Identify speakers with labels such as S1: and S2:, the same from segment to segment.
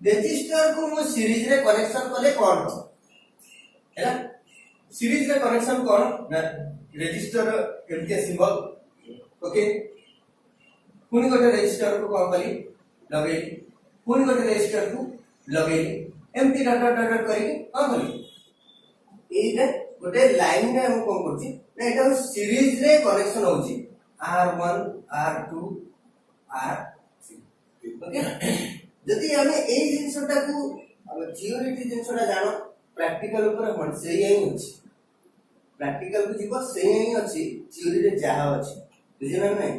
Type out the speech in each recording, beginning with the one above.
S1: resistor को मु series रे कनेक्शन कले कोन हो हैला सीरीज रे कनेक्शन कोन ना रेजिस्टर एमके सिंबल ओके पुनी गोटे रेजिस्टर को कोन कली लगे पुनी गोटे रेजिस्टर को लगे एमटी डॉट डॉट डॉट करी कोन कली एटा गोटे लाइन रे हम कोन करछि ना एटा सीरीज रे कनेक्शन होछि R1 R2 R3 ओके जदि हमें ए जिंसटा को अब थियोरीटी जिंसटा जानो प्रैक्टिकल ऊपर मन से ही अछि प्रैक्टिकल को जीव से ही अछि थियोरी रे जाहा अछि बुझिना नै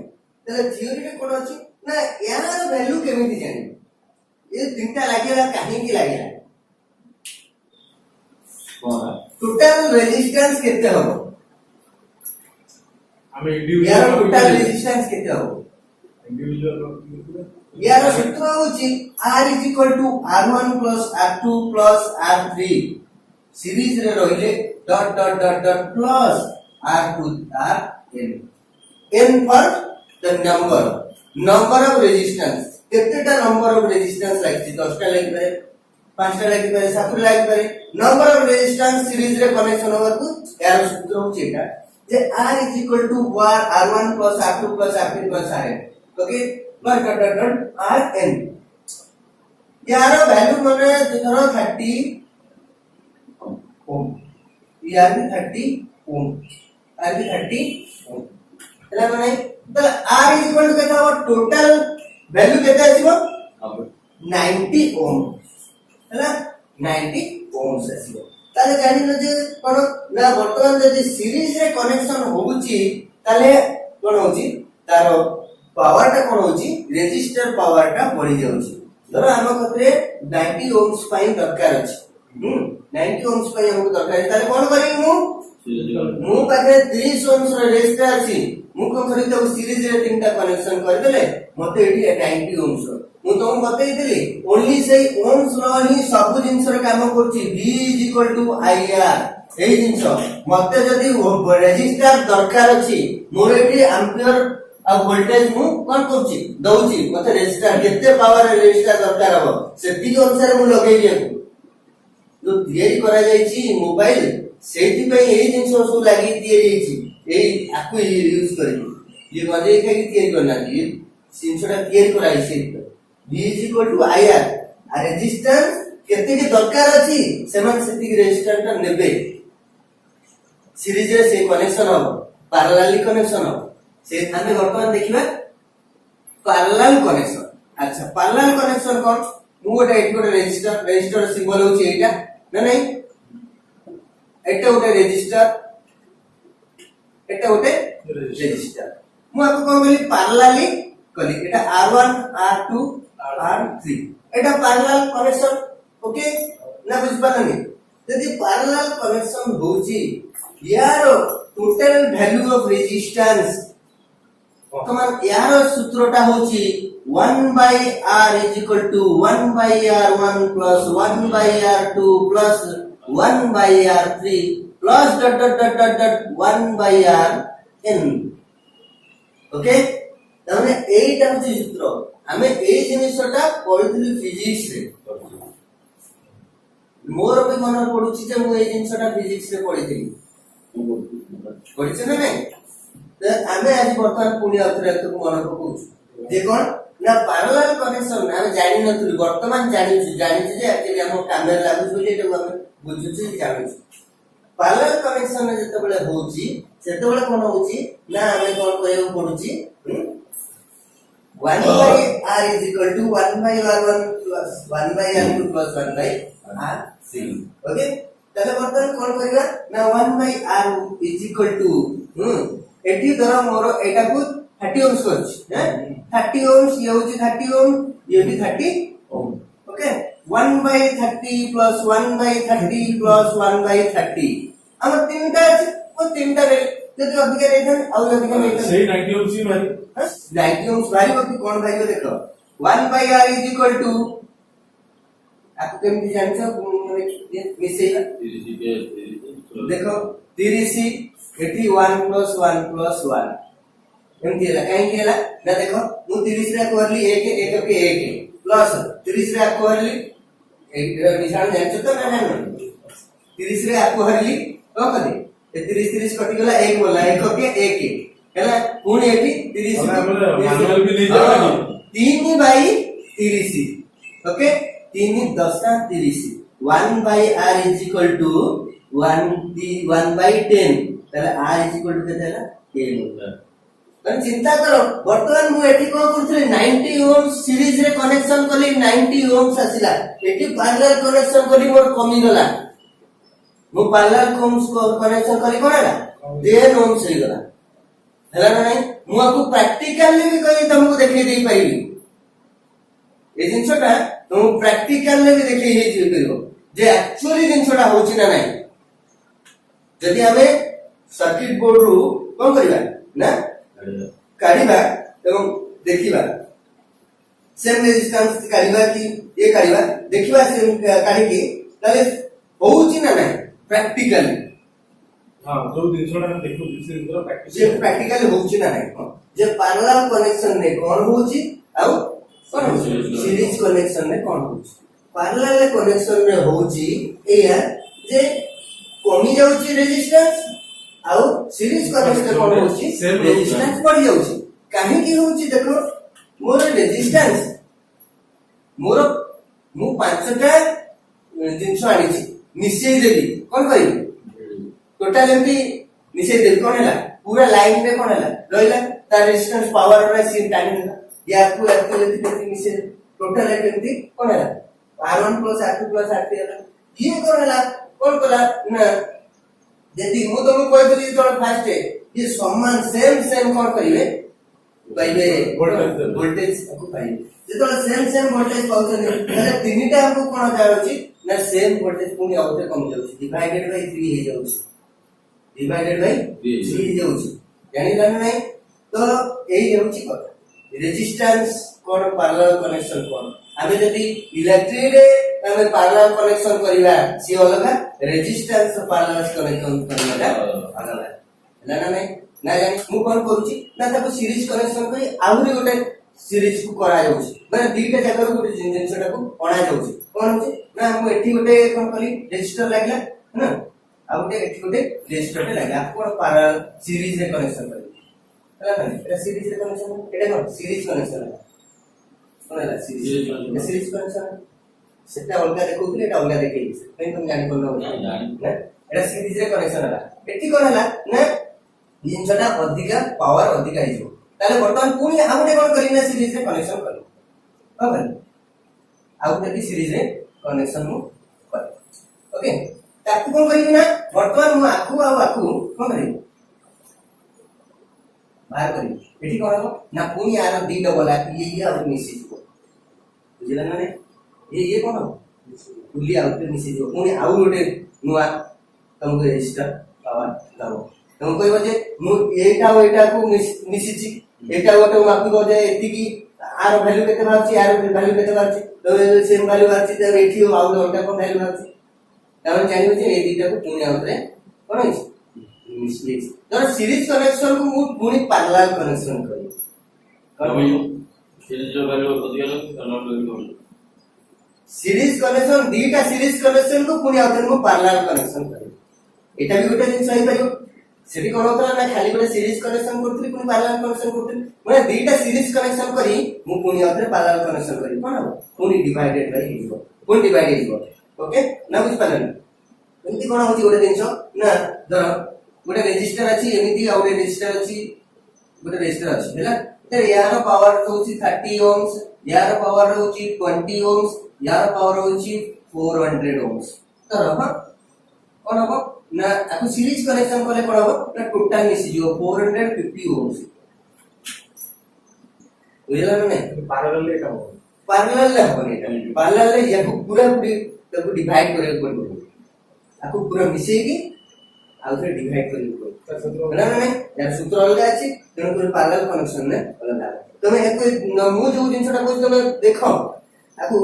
S1: त थियोरी रे कोन अछि ना यार वैल्यू केमिति जानि ए तीनटा लागेला काहे की लागेला टोटल रेजिस्टेंस केते हो
S2: हमें इंडिविजुअल
S1: यार टोटल रेजिस्टेंस केते हो
S2: इंडिविजुअल
S1: यार सूत्र होची R R1 R2 R3 series रे रहिले dot dot dot dot plus R2 Rn n for the number of resistance केतेटा नंबर ऑफ रेजिस्टेंस लागछि 10 टा लागि पारे 5 टा लागि पारे 7 टा लागि पारे नंबर ऑफ रेजिस्टेंस सीरीज रे कनेक्शन होबा यार सूत्र होची एटा जे R R1 R2 R3 Rn okay plus dot dot dot Rn यार वैल्यू माने धरो 30 ओम यार भी 30 ओम आर भी 30 ओम ହେଲା माने त R केता हो टोटल वैल्यू केता आसीबो 90 ओम हैला 90 ओम आसीबो ताले जानि न जे कोन ना वर्तमान जे सीरीज रे कनेक्शन होउची ताले कोन होउची तारो पावर टा कोन होची रेजिस्टर पावर टा बढ़ी जाउची धरो हम कतरे 90 ओम्स पाई दरकार अछि 90 ओम्स पाई हमको दरकार अछि ताले कोन करी मु पाखे 30 ओम्स रे रेजिस्टर अछि मु कोन करी त सीरीज रे तीनटा कनेक्शन कर देले मते एठी 90 ओम्स मु तो बतै देली ओनली से ओम्स रो ही सब जिंस रे काम करछि V IR एई जिंस मते जदी रेजिस्टर दरकार अछि मोर एठी एम्पियर आ वोल्टेज मु कोन करछि दउछि मते रेजिस्टर केते पावर रेजिस्टर दरकार हो सेति अनुसार मु लगै दिय जो थियरी करा जायछि मोबाइल सेति पे एई जिंस सब लागि दिय जायछि एई आकु यूज करि ये बजे के थियरी करना कि जिंसटा थियरी कराइ छै V IR आ रेजिस्टेंस केते के दरकार अछि सेमान सेति के रेजिस्टर ता नेबे सीरीज रे से कनेक्शन हो पैरेलली कनेक्शन हो से आमे वर्तमान देखिबा पैरेलल कनेक्शन अच्छा पैरेलल कनेक्शन कोन मु गोटे एठी गोटे रेजिस्टर सिंबल होची एटा ना नहीं एटा गोटे रेजिस्टर एटा गोटे रेजिस्टर मु आपको कोन बोली पैरेलली कली एटा R1 R2 R3 एटा पैरेलल कनेक्शन ओके ना बुझ पानी यदि पैरेलल कनेक्शन होची यार टोटल वैल्यू ऑफ रेजिस्टेंस वर्तमान यार सूत्रटा होची 1 by R is equal to 1 by R1 plus 1 by R2 plus 1 by R3 plus dot dot dot dot dot 1 by Rn okay तने एटा होची सूत्र हमें ए जिनिसटा पढिथिलि फिजिक्स रे मोर भी मन पडुची जे मु ए जिनिसटा फिजिक्स रे पढिथिलि ना नहीं तो आमे आज वर्तमान पुणी अथरे को मन पकौछु जे कोन ना पैरेलल कनेक्शन हम जानि नथुली वर्तमान जानि जे एक्चुअली हम कामेर लागु बोली एटा हम बुझुछु जानि पैरेलल कनेक्शन जते बेले होची सेते बेले कोन होची ना हमें कोन कहउ पडुची 1 by R is equal to 1 by R1 plus 1 by R2 plus 1 by R3 okay तले वर्तमान कोन करिवा ना 1 by R is equal to एठी धरो मोर एटा को 30 ओम्स करछि 30 ओम्स ये होछि 30 ओम ये भी 30 ओम okay 1 by 30 plus 1 by 30 plus 1 by 30 हम तीनटा ओ तीनटा रे जदि अधिक रेथन और अधिक रेथन
S2: सही 90 ओम्स ही मारी
S1: 90 ओम्स भारी होती कोन भाई देखो 1 by R is equal to आप केमति जानछ मिसेला देखो 30 एठी 1 plus 1 plus 1 एमती हला काहे केला ना देखो मु 30 रे करली 1 1 के 1 प्लस 30 रे आको हरली ए निशान जानछ तो ना ना 30 रे आको हरली तो कदे ए 30 कटि गला 1 बोला 1 के 1 हैला पुणी एठी 30
S2: मैनुअल भी नहीं जाएगी
S1: 3 by 30 okay 3 10 30 1 by r is equal to 1 by 10 ताले r इज इक्वल टू केते हैला 10 होता तन चिंता करो वर्तमान मु एठी को करथले 90 ओम सीरीज रे कनेक्शन कली 90 ओम्स आसिला एठी पैरेलल कनेक्शन कली मोर कमी गला मु पैरेलल ओम्स को कनेक्शन कली कोनाला 10 ओम्स हे गला हैला ना नहीं मु आपको प्रैक्टिकली भी कहि तुमको देखै देई पाइबी ए जिंसटा तुम प्रैक्टिकली भी देखै हे जे करिवो जे एक्चुअली जिंसटा होची ना नहीं जदि हमें सर्किट बोर्ड रु कोन करिबा ना काढिबा एवं देखिबा सेम रेजिस्टेंस काढिबा कि ये काढिबा देखिबा सेम काढि के ताले होउची ना नहीं प्रैक्टिकली
S2: हां जो दिनसोडा देखो दिस प्रैक्टिस
S1: जे प्रैक्टिकली होउची ना नहीं जे पैरेलल कनेक्शन ने कोन होउची आ कोन सीरीज कनेक्शन ने कोन होउची पैरेलल कनेक्शन ने होउची एया जे कमी जाउची रेजिस्टेंस आउ सीरीज कनेक्शन कोन होउची रेजिस्टेंस बढ़ जाउची काहे की होउची देखो मोर रेजिस्टेंस मोर मु पांचटा जिंस आनी छी निश्चय देली कोन करी टोटल एमपी निश्चय देली कोन हैला पूरा लाइन में कोन हैला रहिला ता रेजिस्टेंस पावर रे सीन टाइम या को एक्चुअली निश्चय टोटल एमपी कोन हैला r1 r2 r3 हैला ये कोन हैला कोन कला ना यदि मु तुमको कहतली तो फास्ट ये समान सेम कोन करिवे पाइबे वोल्टेज को पाइबे जेतो सेम वोल्टेज पाउछन ताले तीनटा हमको कोन जाउची ना सेम वोल्टेज पुनी आउटे कम जाउची डिवाइडेड बाय 3 हे जाउची डिवाइडेड बाय 3 हे जाउची जानिला नहीं तो एही जाउची कथा रेजिस्टेंस कोन पैरेलल कनेक्शन कोन आबे जदी इलेक्ट्रिक रे हमें पैरेलल कनेक्शन करिवा सी अलगा रेजिस्टेंस पैरेलल कनेक्शन करिवा अलगा ना नहीं ना जानि मु कोन करूची ना ताको सीरीज कनेक्शन करी आहुरी गोटे सीरीज को करा जाउची माने दीटा जगह गोटे जिंसटा को अणा जाउची कोन होची ना हम एठी गोटे कोन करी रेजिस्टर लागला ना आ गोटे एठी गोटे रेजिस्टर लागला कोन पैरेलल सीरीज रे कनेक्शन करी ହେଲା ନା ଏଟା ସିରିଜ ରେ କନେକ୍ସନ ଏଟା କଣ ସିରିଜ କନେକ୍ସନ କଣ ହେଲା ସିରିଜ କନେକ୍ସନ ସେଟା ଅଲଗା ଦେଖଉଥିଲେ ଏଟା ଅଲଗା ଦେଖେଇଛି ସେଥିପାଇଁ ତମେ ଜାଣି ପାରୁନ ନା ଏଟା ସିରିଜ ରେ କନେକ୍ସନ ହେଲା ଏଠି କଣ ହେଲା ନା ଜିନିଷଟା ଅଧିକା ପାୱାର ଅଧିକା ହେଇଯିବ ତାହେଲେ ବର୍ତ୍ତମାନ ପୁଣି ଆଉ ଗୋଟେ କଣ କରିବି ନା ସିରିଜ ରେ କନେକ୍ସନ କରିବି କଣ କରିବି ଆଉ ଗୋଟେ ବି ସିରିଜ ରେ କନେକ୍ସନ ମୁଁ କରିବି ଓକେ ତାକୁ କଣ କରିବି ନା ବର୍ତ୍ତମାନ ମୁଁ ଆକୁ କଣ କରିବି बाहर करी एठी कोन हो ना पुनी आरो दी डबल आ ये और मिसी जो बुझला ना ये कोन हो पुली आउट मिसी जो पुनी आउ गोटे नुआ तुमको रेजिस्टर पावर दबो तुम कहबो जे मु एटा को मिसी एटा गोटे मापी को जे एति की आर वैल्यू केते बाची आर वैल्यू केते बाची तो सेम वैल्यू बाची तो एठी आउ ओटा को वैल्यू बाची तब जानिबो जे ए दीटा को पुनी आउट रे कोन है मिस्टेक तो सीरीज कनेक्शन को मु पुनी पैरेलल कनेक्शन करी कमी सीरीज जो वैल्यू अधिक सीरीज कनेक्शन दीटा सीरीज कनेक्शन को पुनी आउटर मु पैरेलल कनेक्शन करी एटा भी गोटे जिंस होई परियो सेठी कोन होतला ना खाली गोटे सीरीज कनेक्शन करथली पुनी पैरेलल कनेक्शन करथली माने दीटा सीरीज कनेक्शन करी मु पुनी आउटर पैरेलल कनेक्शन करी कोन हो पुनी डिवाइडेड बाय हिजो पुनी डिवाइड हिजो ओके ना बुझ पालन एंती कोन होची गोटे जिंस ना धर गोटे रेजिस्टर अछि एमिति आ गोटे रेजिस्टर अछि हैला तो यार पावर होची 30 ओम्स यार पावर होची 20 ओम्स यार पावर होची 400 ओम्स तो रहा कोन हो ना आपको सीरीज कनेक्शन करले कोन हो ना टोटल मिसी जो 450 ओम्स बुझला ना नहीं पैरेलल ले हो पैरेलल ले याको पूरा तको डिवाइड करे पड़ो आपको पूरा मिसेगी आउ फिर डिवाइड करियो ना नहीं यार सूत्र अलग अछि तेन को पैरेलल कनेक्शन ने अलग तमे एको मु जो जिंसटा को तमे देखो आकु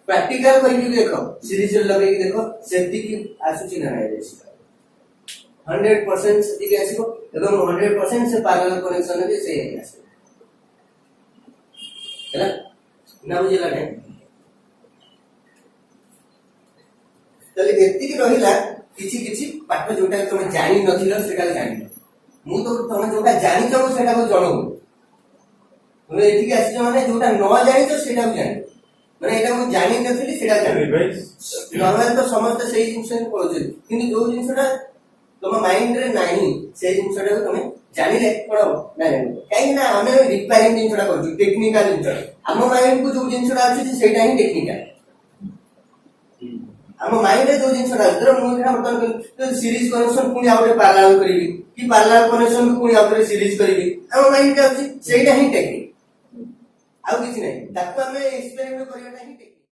S1: प्रैक्टिकल करियो देखो सीरीज लगे देखो सेफ्टी की आसुची ना है 100% सेफ्टी के आसीबो एवं 100% से पैरेलल कनेक्शन भी सही है आसीबो हैला ना बुझला ने एति की रहिला किछि किछि पाठ जोटा तुम जानि नथिलो सेटा जानि मु तो तुम जोटा जानि छ सेटा को जणो तुम एति की आसी माने जोटा न जानि छ सेटा को जानि माने एटा मु जानि नथिली सेटा जानि नॉर्मल तो समस्त सेही जिंस पळोछ किंतु जो जिंसटा तुम माइंड रे नाही सेही जिंसटा को तुम जानिले कोन ना काई ना हमें रिपेयरिंग जिंसटा करछु टेक्निकल जिंसटा हम माइंड को जो जिंसटा अछि सेटा ही टेक्निकल हम माइंड रे जो जिंसटा धर मु एटा बर्तन सीरीज कनेक्शन पुनी आउटे पैरेलल करिवि कि पैरेलल कनेक्शन को पुनी आउटे सीरीज करिवि हम माइंड का अछि सेटा ही टेक्निक आउ किछि नै ताको हमें एक्सपेरिमेंट करियो नाही